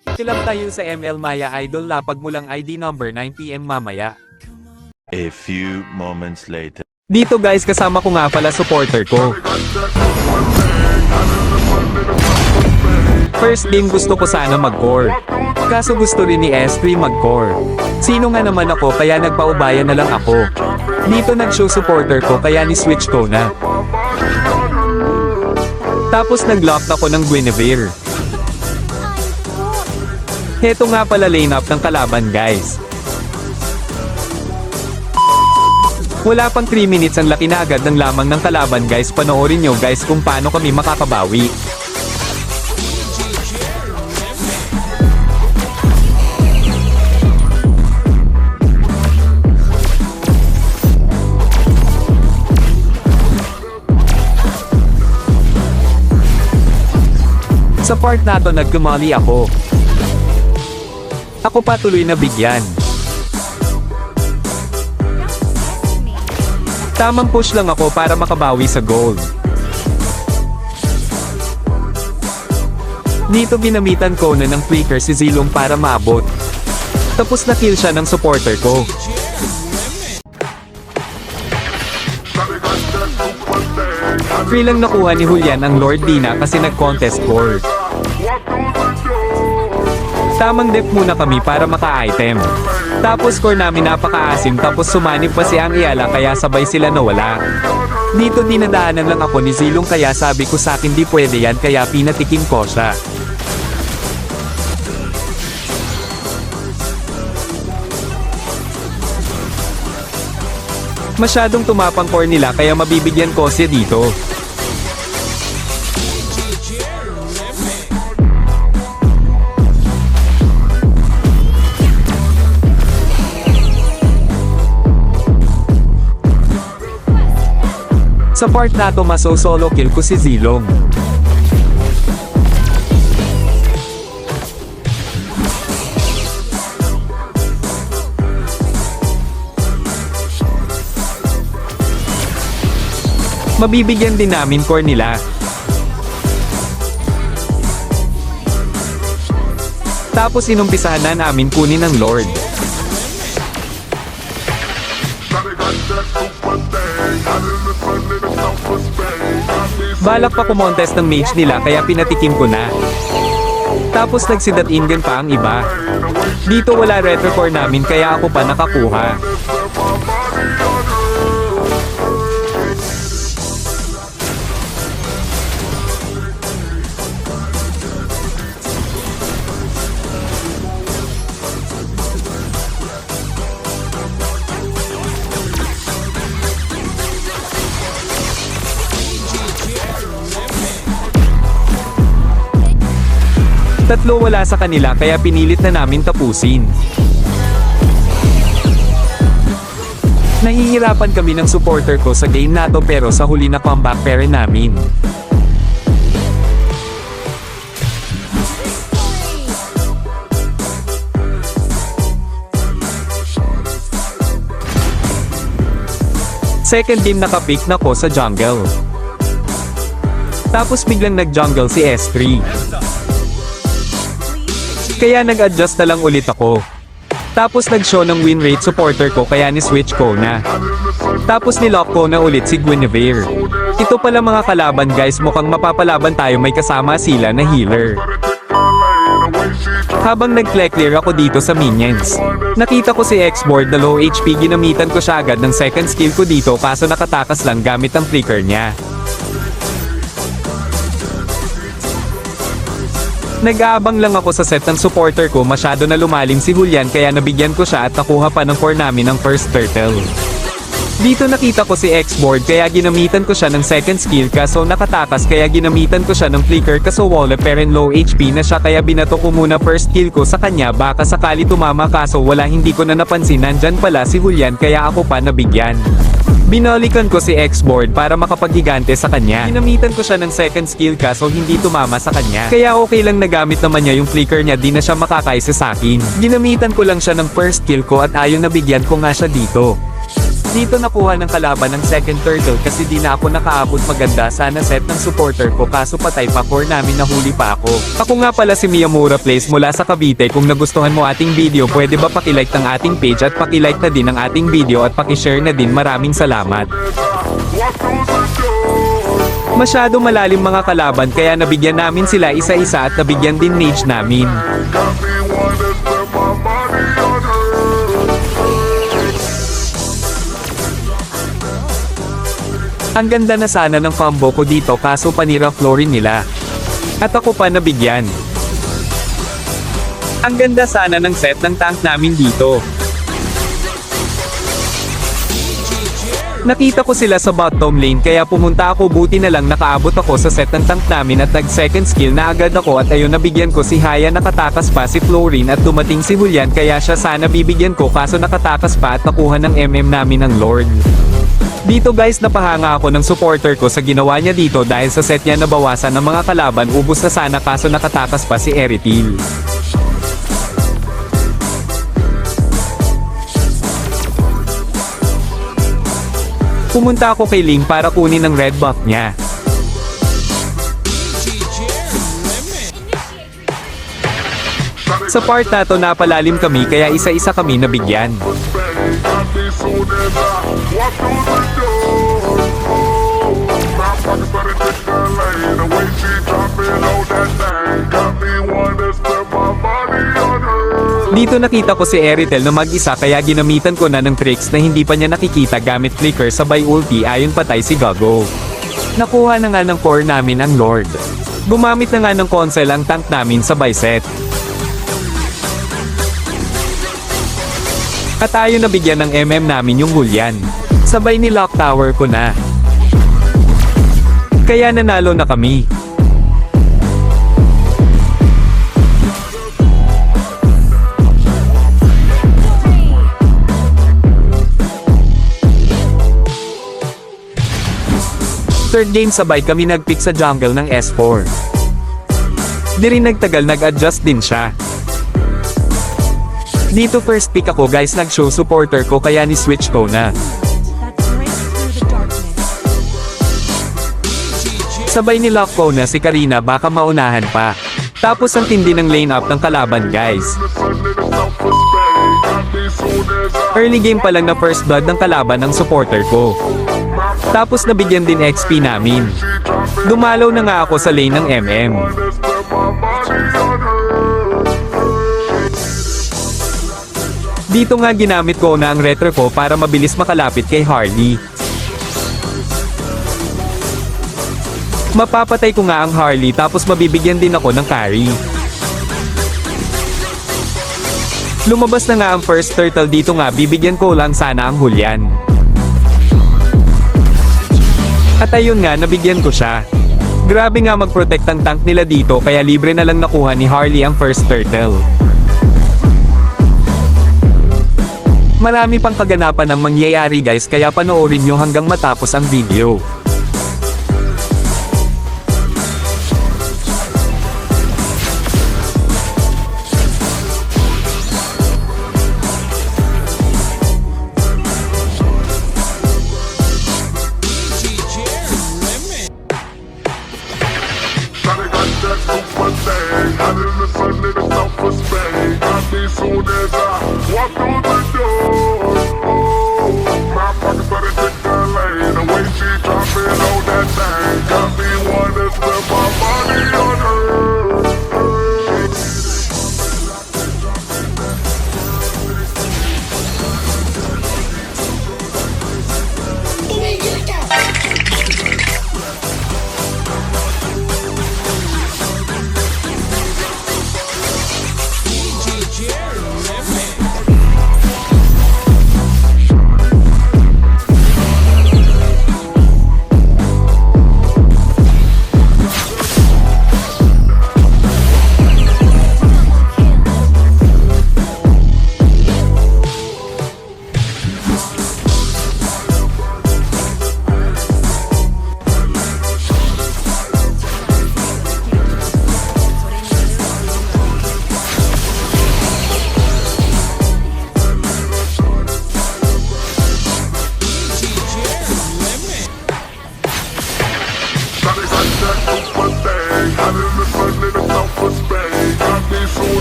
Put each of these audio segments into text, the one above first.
Ito lang tayo sa ML Maya Idol, lapag mo lang ID number 9 PM mamaya. A few moments later. Dito guys, kasama ko nga pala supporter ko. First game gusto ko sana mag-core. Kaso gusto rin ni S3 mag-core. Sino nga naman ako, kaya nagpaubaya na lang ako. Dito nag-show supporter ko, kaya ni-switch ko na. Tapos nag-lock ako ng Guinevere. Heto nga pala lane-up ng kalaban guys. Wala pang 3 minutes, ang laki na agad ng lamang ng kalaban guys. Panoorin nyo guys kung paano kami makakabawi. Sa part na to nagkumali ako. Ako pa tuloy na bigyan. Tamang push lang ako para makabawi sa gold. Dito ginamitan ko na ng flicker si Zilong para maabot. Tapos na kill siya ng supporter ko. Free lang nakuha ni Julian ang Lord Dina kasi nag-contest core. Tamang dep muna kami para maka-item. Tapos core namin napaka-asim, tapos sumanib pa si ang Iala kaya sabay sila nawala. Dito dinadaanan lang ako ni Zilong kaya sabi ko sa akin di pwede yan kaya pinatikim ko siya. Masyadong tumapang core nila kaya mabibigyan ko siya dito. Sa part na to maso-solo kill ko si Zilong. Mabibigyan din namin core nila. Tapos inumpisahan na namin kunin ng Lord. Balak pa kumontest ng mage nila kaya pinatikim ko na. Tapos nagsidat Indian pa ang iba. Dito wala retrocore namin kaya ako pa nakakuha. Tatlo wala sa kanila kaya pinilit na namin tapusin. Nahihirapan kami ng supporter ko sa game na to pero sa huli na comeback pare namin. Second game nakapick na ko sa jungle. Tapos biglang nag-jungle si S3. Kaya nag-adjust na lang ulit ako. Tapos nag-show ng win rate supporter ko kaya ni-switch ko na. Tapos nilock ko na ulit si Guinevere. Ito pala mga kalaban guys, mukhang mapapalaban tayo, may kasama sila na healer. Habang nag-clear ako dito sa minions, nakita ko si X-Board na low HP, ginamitan ko siya agad ng second skill ko dito kaso nakatakas lang gamit ang flicker niya. Nag-aabang lang ako sa set ng supporter ko, masyado na lumalim si Julian kaya nabigyan ko siya at nakuha pa ng core namin ng first turtle. Dito nakita ko si X-Board kaya ginamitan ko siya ng second skill kaso nakatakas kaya ginamitan ko siya ng flicker kaso wala peren low HP na siya kaya binato ko muna first kill ko sa kanya baka sakali tumama kaso wala, hindi ko na napansin nandyan pala si Julian kaya ako pa nabigyan. Binalikan ko si X-Board para makapaghigante sa kanya. Ginamitan ko siya ng second skill kaso hindi tumama sa kanya. Kaya okay lang nagamit naman niya yung flicker niya, di na siya makakaisa sa akin. Ginamitan ko lang siya ng first kill ko at ayun nabigyan ko nga siya dito. Dito nakuha ng kalaban ng second turtle kasi di na ako nakaabot maganda sana set ng supporter ko kaso patay pa core namin nahuli pa ako. Ako nga pala si Miyamura Plays mula sa Cavite. Kung nagustuhan mo ating video pwede ba pakilike ng ating page at pakilike na din ang ating video at pakishare na din. Maraming salamat. Masyado malalim mga kalaban kaya nabigyan namin sila isa-isa at nabigyan din mage namin. Ang ganda na sana ng combo ko dito kaso panira florin nila. At ako pa nabigyan. Ang ganda sana ng set ng tank namin dito. Nakita ko sila sa bottom lane kaya pumunta ako, buti na lang nakaabot ako sa set ng tank namin at nag second skill na agad ako at ayun nabigyan ko si Haya, nakatakas pa si Florin at dumating si Julian kaya siya sana bibigyan ko kaso nakatakas pa at nakuha ng MM namin ng Lord. Dito guys napahanga ako ng supporter ko sa ginawa niya dito dahil sa set niya nabawasan ng mga kalaban, ubos na sana kaso nakatakas pa si Eritil. Pumunta ako kay Ling para kunin ng red buff niya. Sa part na to napalalim kami kaya isa-isa kami nabigyan. Dito nakita ko si Eritel na mag-isa kaya ginamitan ko na ng tricks na hindi pa niya nakikita gamit flicker sabay ulti ayon patay si Gago. Nakuha na nga ng core namin ang Lord. Gumamit na nga ng console ang tank namin sabay set. At tayo nabigyan ng MM namin yung Julian. Sabay ni Lock Tower ko na. Kaya nanalo na kami. Third game sabay kami nag-pick sa jungle ng S4. Di rin nagtagal nag-adjust din siya. Dito first pick ako guys, nag-show supporter ko kaya ni-switch ko na. Sabay nilock ko na si Karina baka maunahan pa. Tapos ang tindi ng lane up ng kalaban guys. Early game pa lang na first blood ng kalaban ng supporter ko. Tapos nabigyan din XP namin. Dumalaw na nga ako sa lane ng MM. Dito nga ginamit ko na ang retro ko para mabilis makalapit kay Harley. Mapapatay ko nga ang Harley tapos mabibigyan din ako ng carry. Lumabas na nga ang first turtle dito nga, bibigyan ko lang sana ang Julian. At ayun nga nabigyan ko siya. Grabe nga mag-protect ang tank nila dito kaya libre na lang nakuha ni Harley ang first turtle. Marami pang kaganapan ang mangyayari guys kaya panoorin nyo hanggang matapos ang video.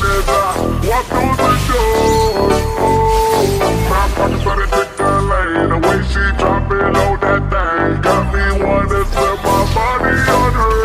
as I walk through the door. My pockets started to lane. The way she drop it low, that thing got me wanna spend my money on her.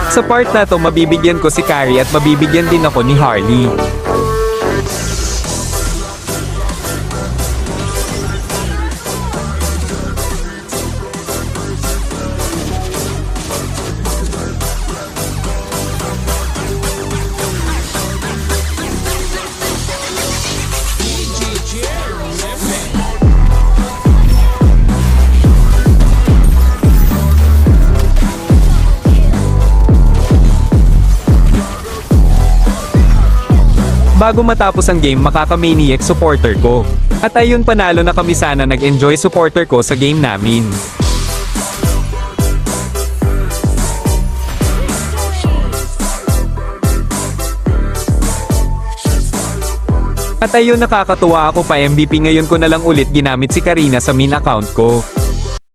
Sa part na to, mabibigyan ko si Carrie at mabibigyan din ako ni Harley. Bago matapos ang game, makaka-maniac supporter ko. At ayun, panalo na kami. Sana nag-enjoy supporter ko sa game namin. At ayun, nakakatuwa ako pa MVP ngayon ko na lang ulit ginamit si Karina sa main account ko.